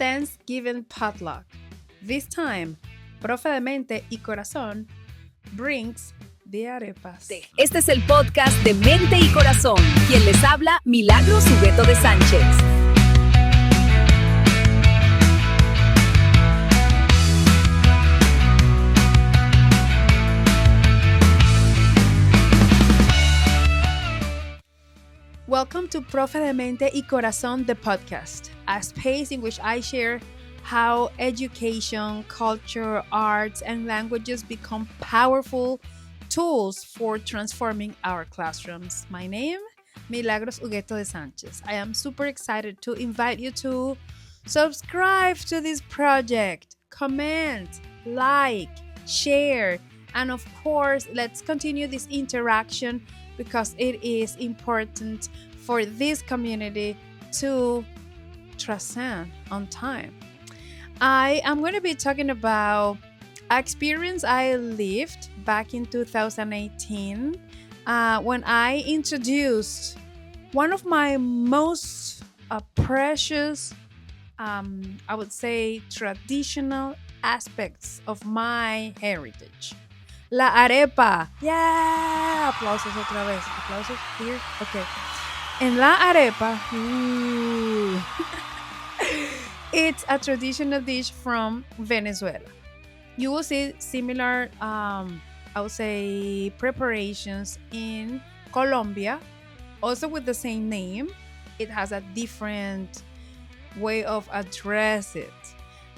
Thanksgiving potluck. This time, Profe Demente y Corazón brings the arepas. Este es el podcast de Mente y Corazón. Quien les habla, Milagros Hugueto de Sánchez. Welcome to Profe Demente y Corazón, the podcast, a space in which I share how education, culture, arts, and languages become powerful tools for transforming our classrooms. My name, Milagros Hugueto de Sánchez. I am super excited to invite you to subscribe to this project, comment, like, share, and of course, let's continue this interaction because it is important for this community to transcend on time. I am going to be talking about an experience I lived back in 2018 when I introduced one of my most precious, I would say, traditional aspects of my heritage. La arepa. Yeah. Aplausos otra vez. Aplausos here. Okay. En la arepa. It's a traditional dish from Venezuela. You will see similar, I would say, preparations in Colombia, also with the same name. It has a different way of address it.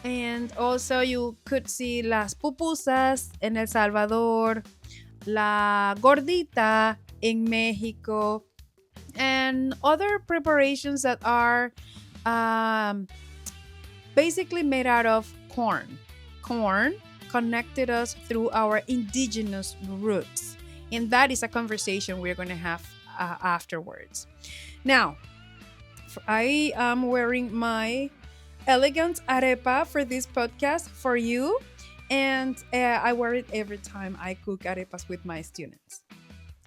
And also you could see las pupusas en El Salvador, la gordita in Mexico, and other preparations that are basically made out of corn. Corn connected us through our indigenous roots. And that is a conversation we're going to have afterwards. Now, I am wearing my elegant arepa for this podcast for you, and I wear it every time I cook arepas with my students.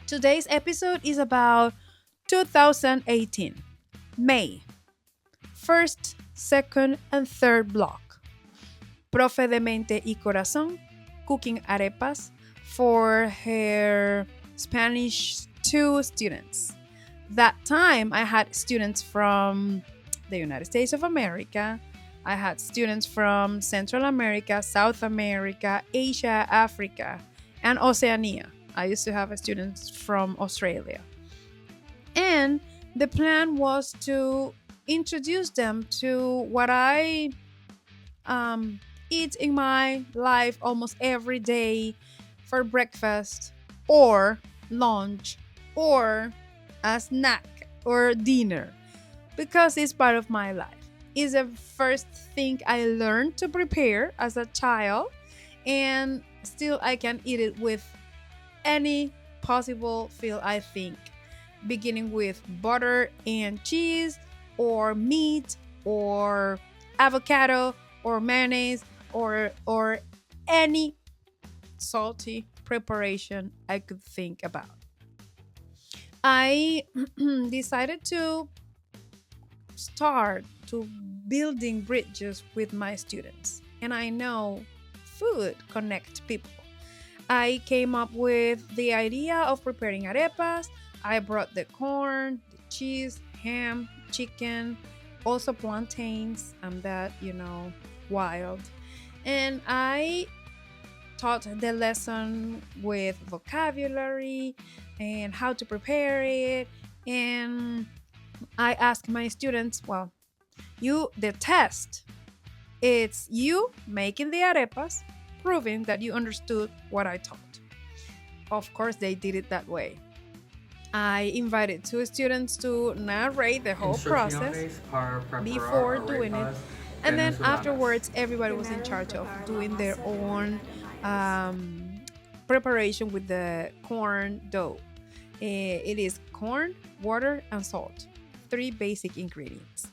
Today's episode is about 2018, May, first, second, and third block. Profe Demente y Corazón cooking arepas for her Spanish 2 students. That time I had students from the United States of America. I had students from Central America, South America, Asia, Africa, and Oceania. I used to have students from Australia. And the plan was to introduce them to what I eat in my life almost every day for breakfast or lunch or a snack or dinner, because it's part of my life. It's the first thing I learned to prepare as a child, and still I can eat it with any possible feel, I think, beginning with butter and cheese or meat or avocado or mayonnaise or any salty preparation I could think about. I decided to start to building bridges with my students, and I know food connects people. I came up with the idea of preparing arepas. I brought the corn, the cheese, ham, chicken, also plantains. I'm that, wild. And I taught the lesson with vocabulary and how to prepare it. And I asked my students, the test, it's you making the arepas, proving that you understood what I taught. Of course, they did it that way. I invited 2 students to narrate the whole process before doing it. And then afterwards, everybody was in charge of doing their own preparation with the corn dough. It is corn, water, and salt. 3 basic ingredients.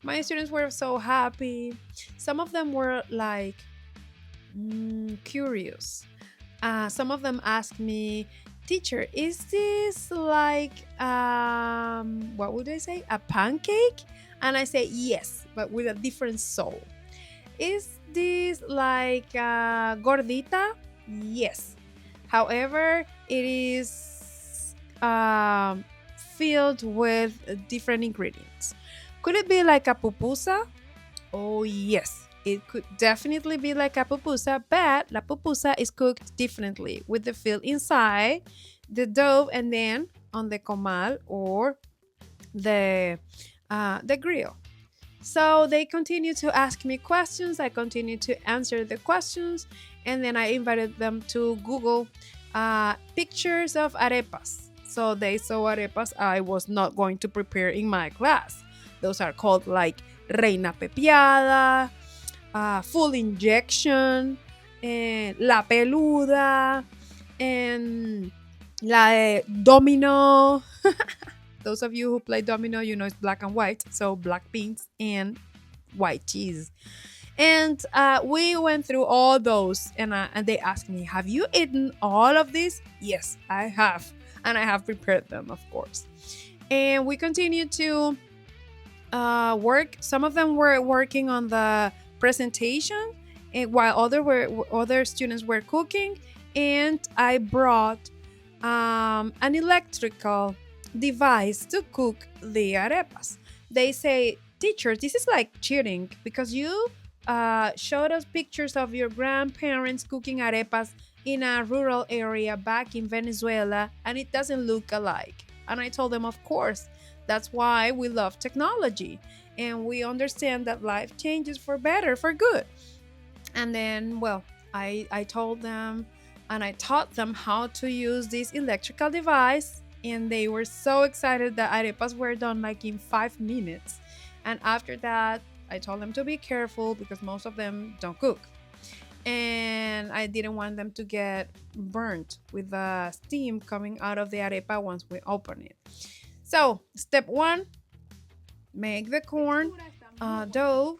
My students were so happy. Some of them were like curious. Some of them asked me, "Teacher, is this like, what would I say, a pancake?" And I say yes, but with a different soul. Is this like a gordita? Yes. However, it is filled with different ingredients. Could it be like a pupusa? Oh, yes. It could definitely be like a pupusa, but la pupusa is cooked differently with the fill inside, the dough, and then on the comal or the grill. So they continue to ask me questions. I continue to answer the questions, and then I invited them to Google pictures of arepas. So they saw arepas I was not going to prepare in my class. Those are called like reina pepiada, full injection, and la peluda, and la domino. Those of you who play domino, you know it's black and white. So black beans and white cheese. And we went through all those, and they asked me, "Have you eaten all of this?" Yes, I have, and I have prepared them, of course. And we continued to work. Some of them were working on the presentation, and while other students were cooking. And I brought an electrical device to cook the arepas. They say, "Teacher, this is like cheating because you showed us pictures of your grandparents cooking arepas in a rural area back in Venezuela, and it doesn't look alike." And I told them, of course, that's why we love technology and we understand that life changes for better, for good. And then, well, I told them and I taught them how to use this electrical device, and they were so excited that arepas were done like in 5 minutes. And after that, I told them to be careful because most of them don't cook. And I didn't want them to get burnt with the steam coming out of the arepa once we open it. So, step one, make the corn dough.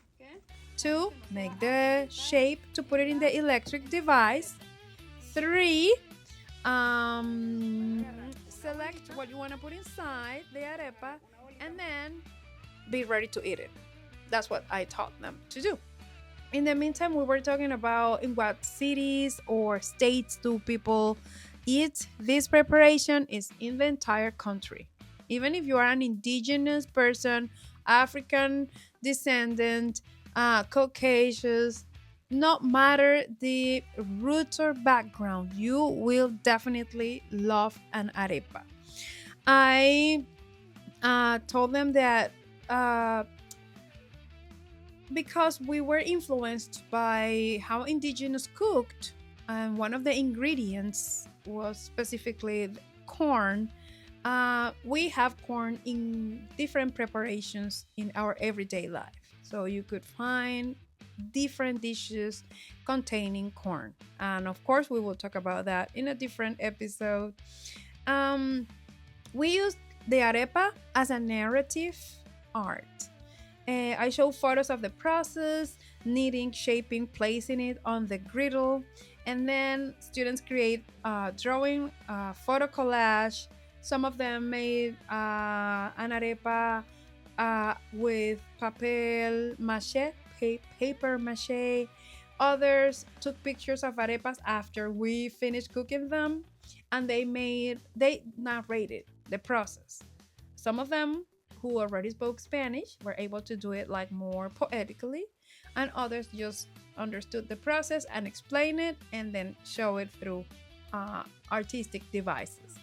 Two, make the shape to put it in the electric device. Three, select what you want to put inside the arepa, and then be ready to eat it. That's what I taught them to do. In the meantime, we were talking about in what cities or states do people eat this preparation. Is in the entire country. Even if you are an indigenous person, African descendant, Caucasians, no matter the roots or background, you will definitely love an arepa. I told them that because we were influenced by how indigenous cooked, and one of the ingredients was specifically corn. We have corn in different preparations in our everyday life. So you could find different dishes containing corn. And of course, we will talk about that in a different episode. We use the arepa as a narrative art. I show photos of the process, kneading, shaping, placing it on the griddle, and then students create drawing, photo collage. Some of them made an arepa with paper mache. Others took pictures of arepas after we finished cooking them, and they narrated the process. Some of them who already spoke Spanish were able to do it like more poetically, and others just understood the process and explain it and then show it through artistic devices.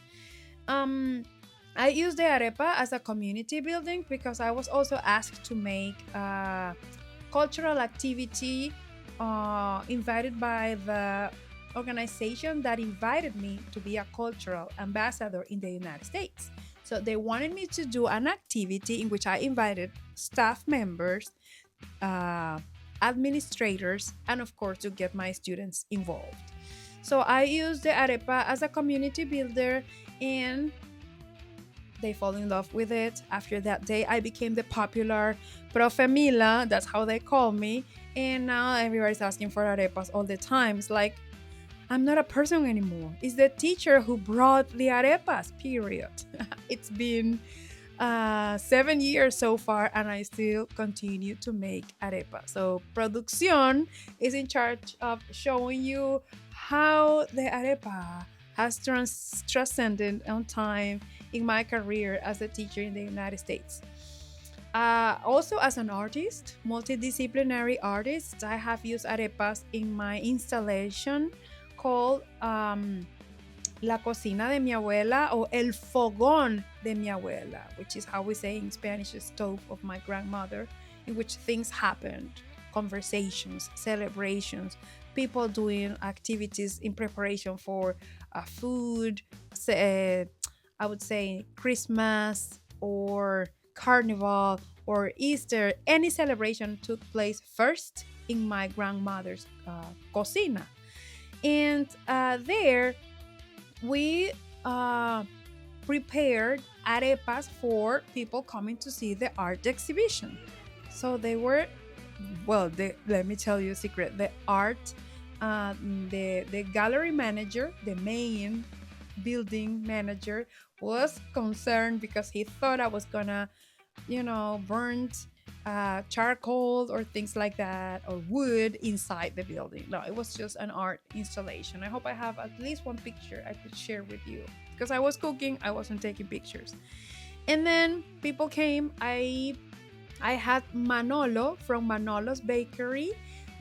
I use the arepa as a community building because I was also asked to make a cultural activity invited by the organization that invited me to be a cultural ambassador in the United States. So they wanted me to do an activity in which I invited staff members, administrators, and of course to get my students involved. So I used the arepa as a community builder, and they fall in love with it. After that day, I became the popular Profe Mila, that's how they call me, and now everybody's asking for arepas all the time. It's like, I'm not a person anymore. It's the teacher who brought the arepas, period. It's been 7 years so far, and I still continue to make arepa. So Producción is in charge of showing you how the arepa has transcended on time in my career as a teacher in the United States. Also, as an artist, multidisciplinary artist, I have used arepas in my installation called La cocina de mi abuela, or el fogón de mi abuela, which is how we say in Spanish, the stove of my grandmother, in which things happened, conversations, celebrations, people doing activities in preparation for food, I would say Christmas or Carnival or Easter. Any celebration took place first in my grandmother's cocina. And there, we prepared arepas for people coming to see the art exhibition. So they were, well, let me tell you a secret. The art, the gallery manager, the main building manager, was concerned because he thought I was gonna, burnt charcoal or things like that, or wood inside the building. No, it was just an art installation. I hope I have at least one picture I could share with you, because I was cooking, I wasn't taking pictures. And then people came. I had Manolo from Manolo's Bakery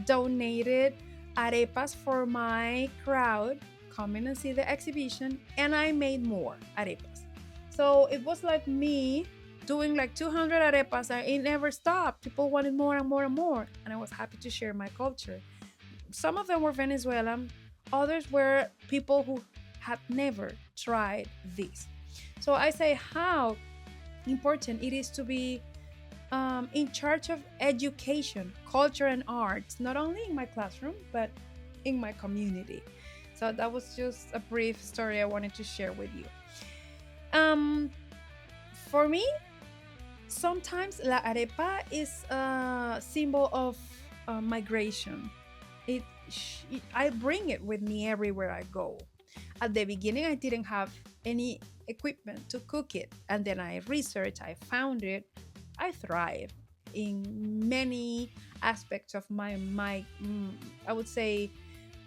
donated arepas for my crowd coming and see the exhibition, and I made more arepas. So it was like me doing like 200 arepas, and it never stopped. People wanted more and more and more, and I was happy to share my culture. Some of them were Venezuelan, others were people who had never tried this. So I say how important it is to be in charge of education, culture, and arts, not only in my classroom, but in my community. So that was just a brief story I wanted to share with you. For me, sometimes la arepa is a symbol of migration. I bring it with me everywhere I go. At the beginning, I didn't have any equipment to cook it, and then I researched, I found it. I thrive in many aspects of my I would say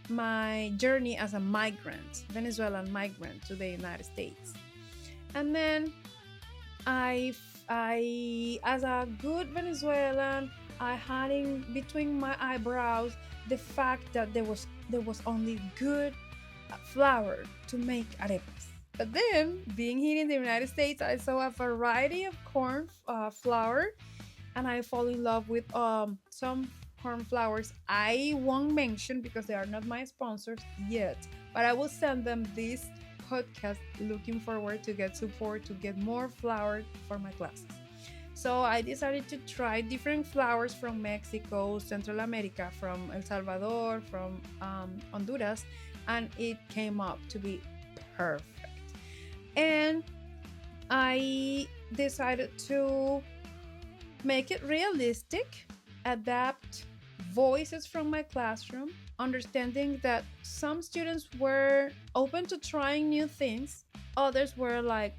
my journey as a migrant, Venezuelan migrant to the United States. And then I as a good Venezuelan, I had in between my eyebrows the fact that there was only good flour to make arepas. But then, being here in the United States, I saw a variety of corn flour, and I fall in love with some corn flours I won't mention because they are not my sponsors yet. But I will send them this podcast, looking forward to get support to get more flour for my classes. So I decided to try different flours from Mexico, Central America, from El Salvador, from Honduras, and it came up to be perfect. And I decided to make it realistic, adapt voices from my classroom, understanding that some students were open to trying new things, others were like,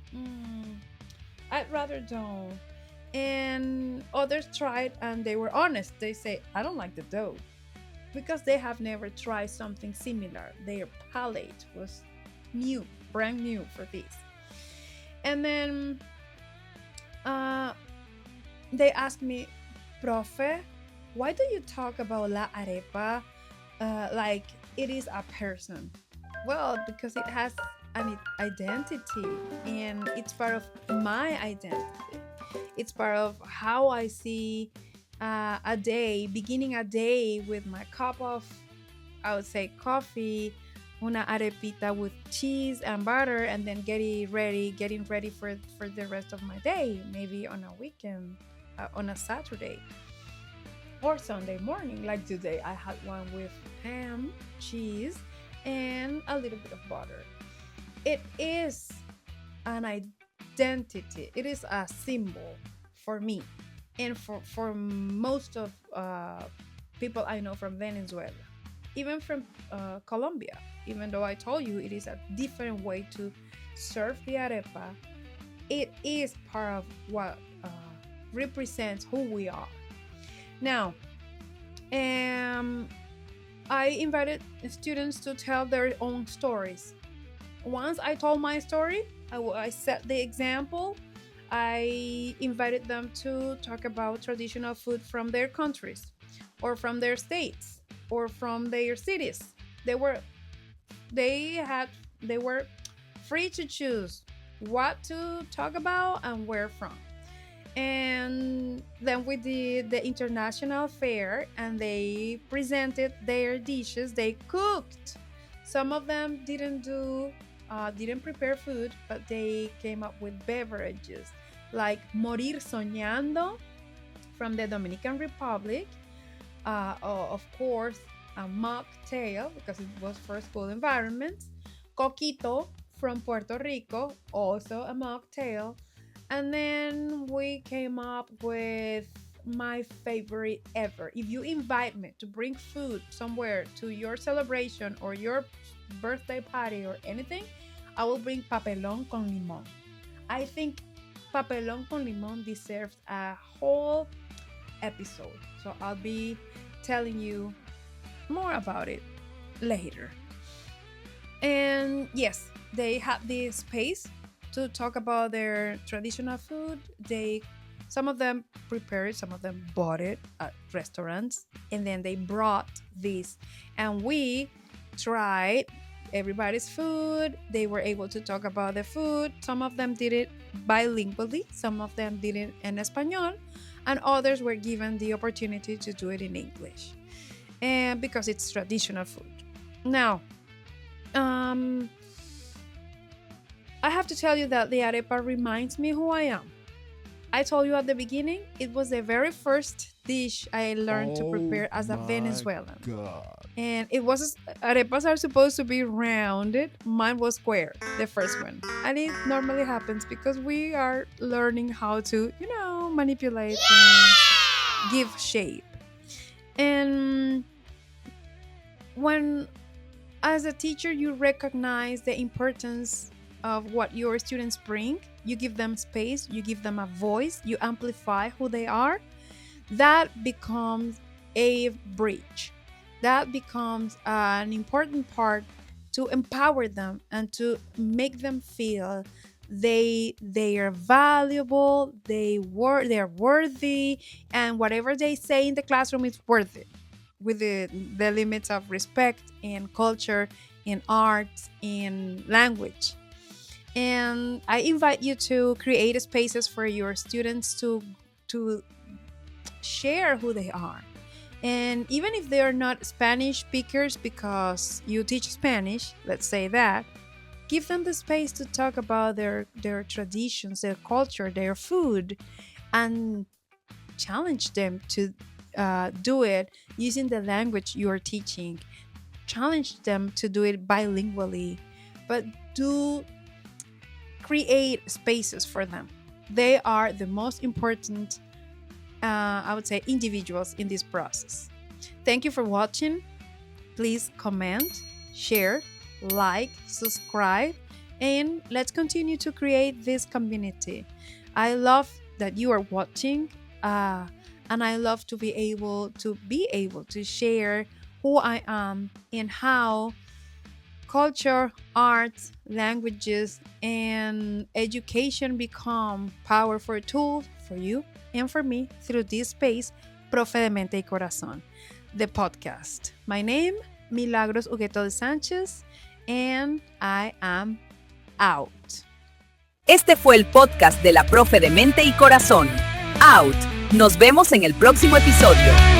I'd rather don't. And others tried and they were honest. They say, I don't like the dough, because they have never tried something similar. Their palate was new, brand new for this. And then they asked me, Profe, why do you talk about la arepa like it is a person? Well, because it has an identity, and it's part of my identity. It's part of how I see a day, beginning a day with my cup of, I would say, coffee, una arepita with cheese and butter, and then getting ready for the rest of my day, maybe on a weekend, on a Saturday or Sunday morning. Like today, I had one with ham, cheese, and a little bit of butter. It is an identity. It is a symbol for me and for most of people I know from Venezuela, even from Colombia. Even though I told you it is a different way to serve the arepa, it is part of what represents who we are. Now, I invited students to tell their own stories. Once I told my story, I set the example. I invited them to talk about traditional food from their countries, or from their states, or from their cities. They were they were free to choose what to talk about and where from. And then we did the international fair, and they presented their dishes. They cooked. Some of them didn't prepare food, but they came up with beverages like morir soñando from the Dominican Republic. Of course, a mocktail because it was for school environments. Coquito from Puerto Rico, also a mocktail. And then we came up with my favorite ever. If you invite me to bring food somewhere to your celebration or your birthday party or anything, I will bring papelón con limón. I think papelón con limón deserves a whole episode. So I'll be telling you more about it later. And yes, they had this space to talk about their traditional food. Some of them prepared it, some of them bought it at restaurants, and then they brought this, and we tried everybody's food. They were able to talk about the food. Some of them did it bilingually, some of them did it in Espanol, and others were given the opportunity to do it in English, and because it's traditional food. Now, I have to tell you that the arepa reminds me who I am. I told you at the beginning, it was the very first dish I learned to prepare as a Venezuelan. God. And arepas are supposed to be rounded. Mine was square, the first one. And it normally happens because we are learning how to, manipulate things, give shape. And when, as a teacher, you recognize the importance of what your students bring, you give them space, you give them a voice, you amplify who they are, that becomes a bridge. That becomes an important part to empower them and to make them feel they are valuable, they are worthy, and whatever they say in the classroom is worth it, with the limits of respect and culture, in arts, in language. And I invite you to create spaces for your students to share who they are. And even if they are not Spanish speakers because you teach Spanish, let's say that, give them the space to talk about their traditions, their culture, their food, and challenge them to do it using the language you are teaching. Challenge them to do it bilingually, but do create spaces for them. They are the most important, I would say, individuals in this process. Thank you for watching. Please comment, share, like, subscribe, and let's continue to create this community. I love that you are watching, and I love to be able to share who I am and how culture, arts, languages, and education become powerful tools for you and for me through this space, Profe Demente y Corazón, the podcast. My name, Milagros Hugueto de Sánchez, and I am out. Este fue el podcast de la Profe Demente y Corazón. Out. Nos vemos en el próximo episodio.